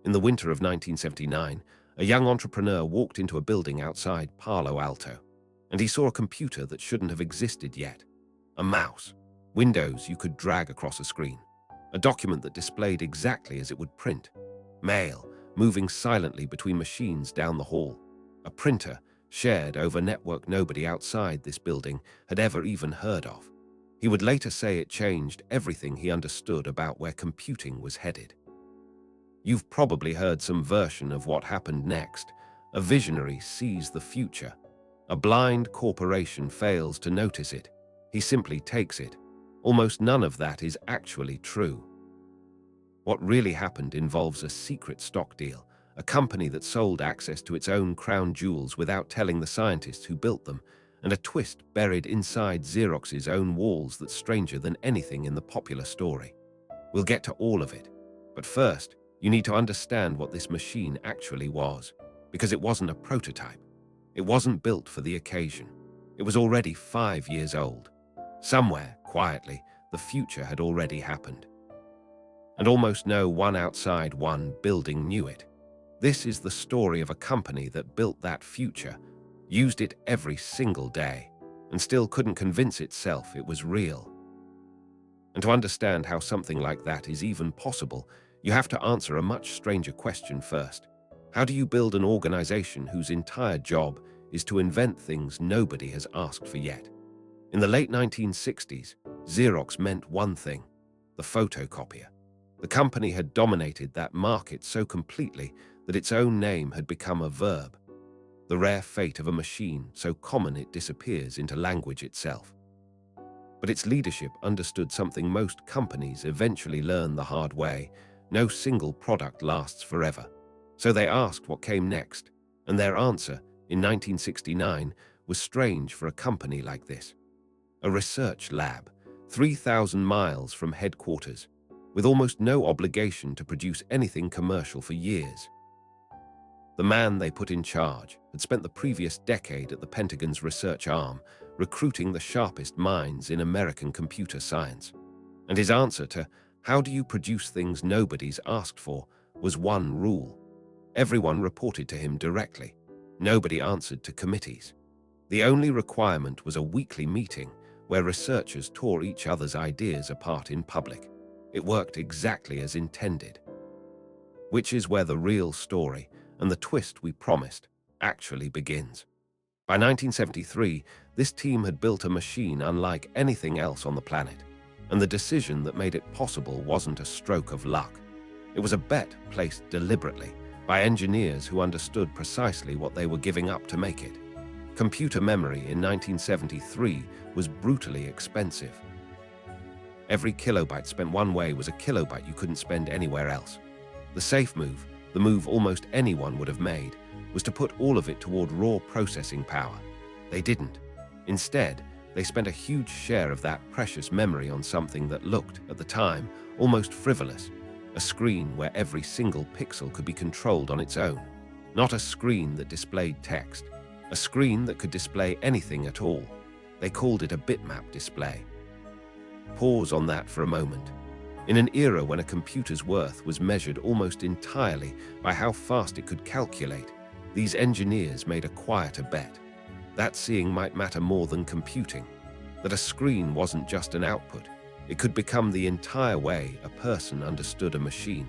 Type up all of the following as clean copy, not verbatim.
In the winter of 1979, a young entrepreneur walked into a building outside Palo Alto, and he saw a computer that shouldn't have existed yet. A mouse, windows you could drag across a screen, a document that displayed exactly as it would print, mail moving silently between machines down the hall, a printer shared over network nobody outside this building had ever even heard of. He would later say it changed everything he understood about where computing was headed. You've probably heard some version of what happened next. A visionary sees the future. A blind corporation fails to notice it. He simply takes it. Almost none of that is actually true. What really happened involves a secret stock deal, a company that sold access to its own crown jewels without telling the scientists who built them, and a twist buried inside Xerox's own walls that's stranger than anything in the popular story. We'll get to all of it, but first, you need to understand what this machine actually was, because it wasn't a prototype. It wasn't built for the occasion. It was already 5 years old. Somewhere, quietly, the future had already happened. And almost no one outside one building knew it. This is the story of a company that built that future, used it every single day, and still couldn't convince itself it was real. And to understand how something like that is even possible, you have to answer a much stranger question first. How do you build an organization whose entire job is to invent things nobody has asked for yet? In the late 1960s, Xerox meant one thing: the photocopier. The company had dominated that market so completely that its own name had become a verb, the rare fate of a machine so common it disappears into language itself. But its leadership understood something most companies eventually learn the hard way: no single product lasts forever. So they asked what came next, and their answer, in 1969, was strange for a company like this. A research lab, 3,000 miles from headquarters, with almost no obligation to produce anything commercial for years. The man they put in charge had spent the previous decade at the Pentagon's research arm, recruiting the sharpest minds in American computer science. And his answer to "how do you produce things nobody's asked for" was one rule. Everyone reported to him directly. Nobody answered to committees. The only requirement was a weekly meeting where researchers tore each other's ideas apart in public. It worked exactly as intended. Which is where the real story, and the twist we promised, actually begins. By 1973, this team had built a machine unlike anything else on the planet, and the decision that made it possible wasn't a stroke of luck. It was a bet placed deliberately by engineers who understood precisely what they were giving up to make it. Computer memory in 1973 was brutally expensive. Every kilobyte spent one way was a kilobyte you couldn't spend anywhere else. The safe move, the move almost anyone would have made, was to put all of it toward raw processing power. They didn't. Instead, they spent a huge share of that precious memory on something that looked, at the time, almost frivolous: a screen where every single pixel could be controlled on its own. Not a screen that displayed text, a screen that could display anything at all. They called it a bitmap display. Pause on that for a moment. In an era when a computer's worth was measured almost entirely by how fast it could calculate, these engineers made a quieter bet. That seeing might matter more than computing. That a screen wasn't just an output. It could become the entire way a person understood a machine.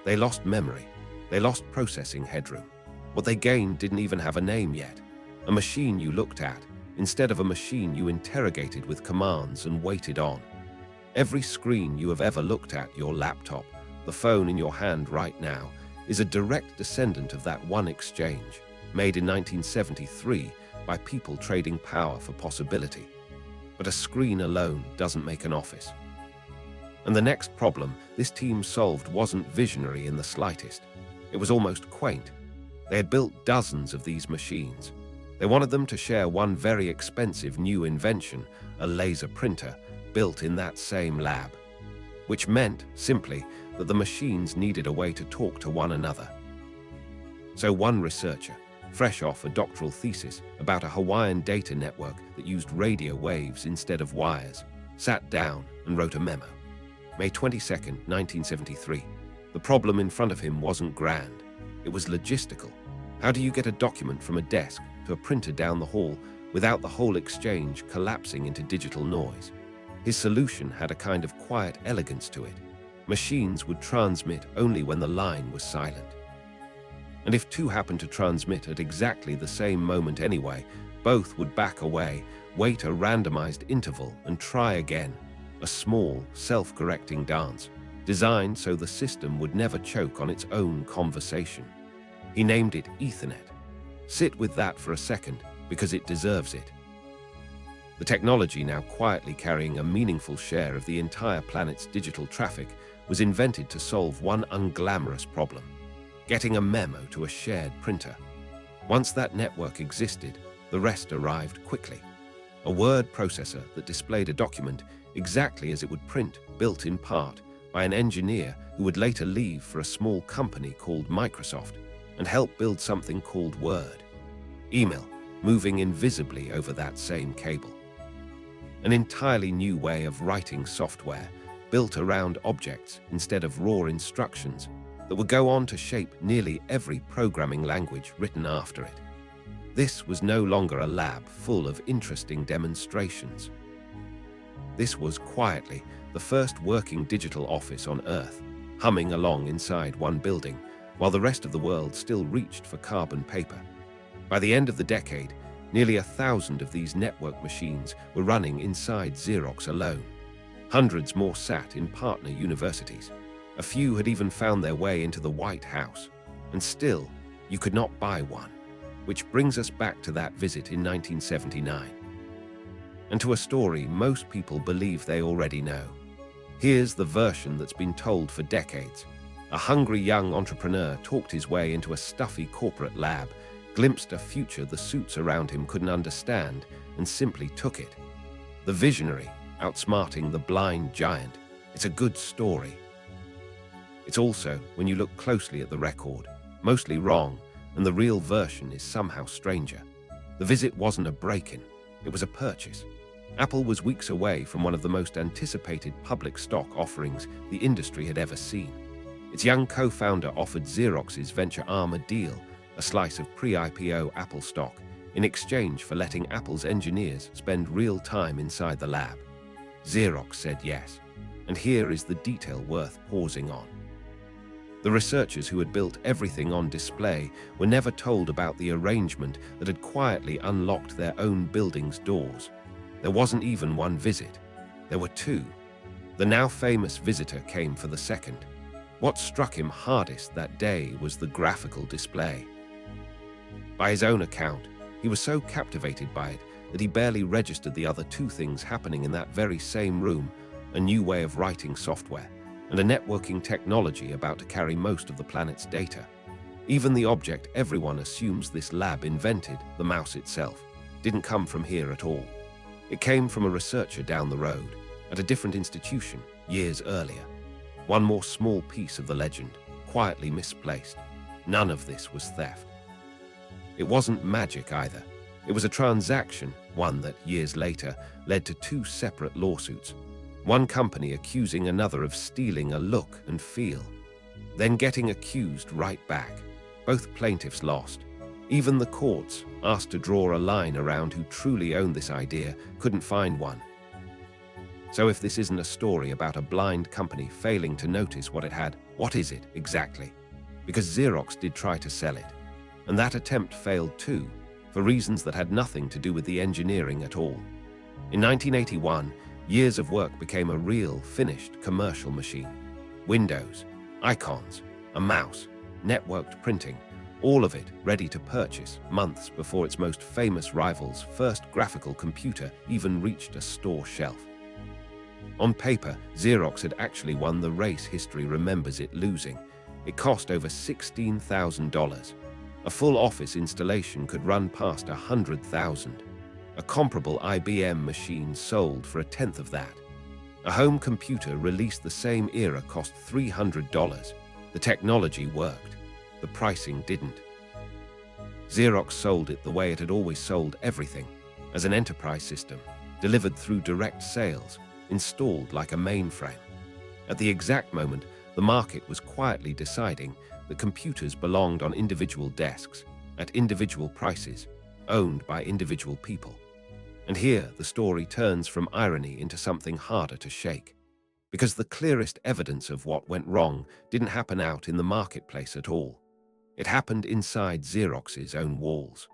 They lost memory. They lost processing headroom. What they gained didn't even have a name yet. A machine you looked at, instead of a machine you interrogated with commands and waited on. Every screen you have ever looked at, your laptop, the phone in your hand right now, is a direct descendant of that one exchange, made in 1973 by people trading power for possibility. But a screen alone doesn't make an office. And the next problem this team solved wasn't visionary in the slightest. It was almost quaint. They had built dozens of these machines. They wanted them to share one very expensive new invention, a laser printer, built in that same lab. Which meant, simply, that the machines needed a way to talk to one another. So one researcher, fresh off a doctoral thesis about a Hawaiian data network that used radio waves instead of wires, sat down and wrote a memo. May 22, 1973. The problem in front of him wasn't grand. It was logistical. How do you get a document from a desk to a printer down the hall without the whole exchange collapsing into digital noise? His solution had a kind of quiet elegance to it. Machines would transmit only when the line was silent. And if two happened to transmit at exactly the same moment anyway, both would back away, wait a randomized interval, and try again. A small, self-correcting dance, designed so the system would never choke on its own conversation. He named it Ethernet. Sit with that for a second, because it deserves it. The technology, now quietly carrying a meaningful share of the entire planet's digital traffic, was invented to solve one unglamorous problem: getting a memo to a shared printer. Once that network existed, the rest arrived quickly. A word processor that displayed a document exactly as it would print, built in part by an engineer who would later leave for a small company called Microsoft and help build something called Word. Email, moving invisibly over that same cable. An entirely new way of writing software, built around objects instead of raw instructions, that would go on to shape nearly every programming language written after it. This was no longer a lab full of interesting demonstrations. This was quietly the first working digital office on Earth, humming along inside one building, while the rest of the world still reached for carbon paper. By the end of the decade, nearly 1,000 of these network machines were running inside Xerox alone. Hundreds more sat in partner universities. A few had even found their way into the White House. And still, you could not buy one. Which brings us back to that visit in 1979. And to a story most people believe they already know. Here's the version that's been told for decades. A hungry young entrepreneur talked his way into a stuffy corporate lab, glimpsed a future the suits around him couldn't understand, and simply took it. The visionary, outsmarting the blind giant. It's a good story. It's also, when you look closely at the record, mostly wrong, and the real version is somehow stranger. The visit wasn't a break-in, it was a purchase. Apple was weeks away from one of the most anticipated public stock offerings the industry had ever seen. Its young co-founder offered Xerox's venture arm a deal, a slice of pre-IPO Apple stock, in exchange for letting Apple's engineers spend real time inside the lab. Xerox said yes, and here is the detail worth pausing on. The researchers who had built everything on display were never told about the arrangement that had quietly unlocked their own building's doors. There wasn't even one visit. There were two. The now famous visitor came for the second. What struck him hardest that day was the graphical display. By his own account, he was so captivated by it that he barely registered the other two things happening in that very same room: a new way of writing software and a networking technology about to carry most of the planet's data. Even the object everyone assumes this lab invented, the mouse itself, didn't come from here at all. It came from a researcher down the road, at a different institution, years earlier. One more small piece of the legend, quietly misplaced. None of this was theft. It wasn't magic either. It was a transaction, one that, years later, led to two separate lawsuits. One company accusing another of stealing a look and feel, then getting accused right back. Both plaintiffs lost. Even the courts, asked to draw a line around who truly owned this idea, couldn't find one. So if this isn't a story about a blind company failing to notice what it had, what is it exactly? Because Xerox did try to sell it. And that attempt failed too, for reasons that had nothing to do with the engineering at all. In 1981, years of work became a real, finished commercial machine. Windows, icons, a mouse, networked printing, all of it ready to purchase months before its most famous rival's first graphical computer even reached a store shelf. On paper, Xerox had actually won the race history remembers it losing. It cost over $16,000. A full office installation could run past $100,000. A comparable IBM machine sold for a tenth of that. A home computer released the same era cost $300. The technology worked. The pricing didn't. Xerox sold it the way it had always sold everything, as an enterprise system, delivered through direct sales, installed like a mainframe. At the exact moment, the market was quietly deciding that computers belonged on individual desks, at individual prices, owned by individual people. And here the story turns from irony into something harder to shake. Because the clearest evidence of what went wrong didn't happen out in the marketplace at all. It happened inside Xerox's own walls.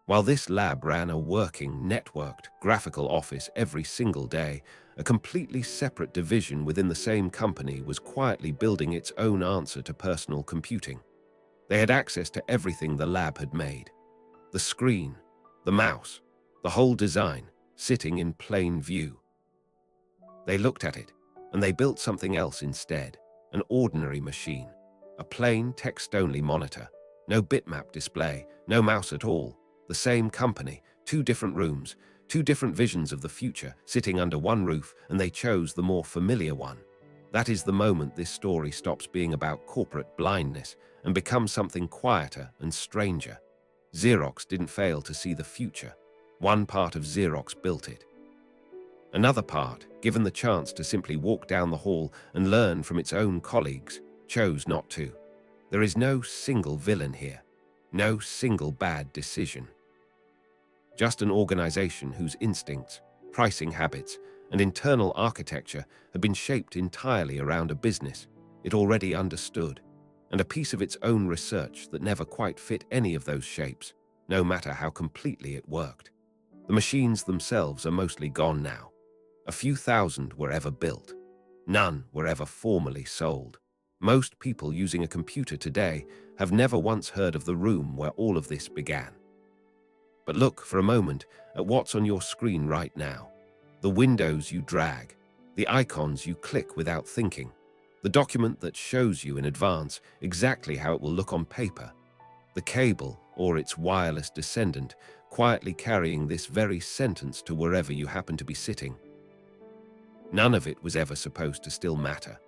While this lab ran a working, networked, graphical office every single day, a completely separate division within the same company was quietly building its own answer to personal computing. They had access to everything the lab had made. The screen, the mouse, the whole design, sitting in plain view. They looked at it, and they built something else instead, an ordinary machine. A plain text-only monitor, no bitmap display, no mouse at all. The same company, two different rooms, two different visions of the future, sitting under one roof, and they chose the more familiar one. That is the moment this story stops being about corporate blindness and becomes something quieter and stranger. Xerox didn't fail to see the future. One part of Xerox built it. Another part, given the chance to simply walk down the hall and learn from its own colleagues, chose not to. There is no single villain here, no single bad decision. Just an organization whose instincts, pricing habits, and internal architecture had been shaped entirely around a business it already understood, and a piece of its own research that never quite fit any of those shapes, no matter how completely it worked. The machines themselves are mostly gone now. A few thousand were ever built. None were ever formally sold. Most people using a computer today have never once heard of the room where all of this began. But look for a moment at what's on your screen right now. The windows you drag, the icons you click without thinking, the document that shows you in advance exactly how it will look on paper, the cable or its wireless descendant quietly carrying this very sentence to wherever you happen to be sitting. None of it was ever supposed to still matter.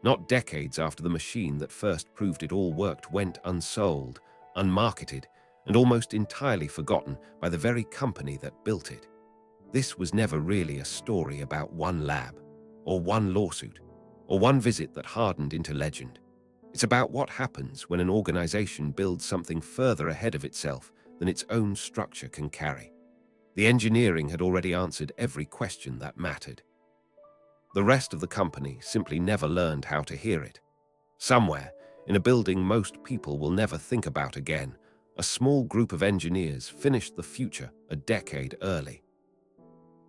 Not decades after the machine that first proved it all worked went unsold, unmarketed, and almost entirely forgotten by the very company that built it. This was never really a story about one lab, or one lawsuit, or one visit that hardened into legend. It's about what happens when an organization builds something further ahead of itself than its own structure can carry. The engineering had already answered every question that mattered. The rest of the company simply never learned how to hear it. Somewhere, in a building most people will never think about again, a small group of engineers finished the future a decade early,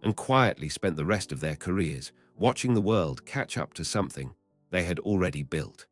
and quietly spent the rest of their careers watching the world catch up to something they had already built.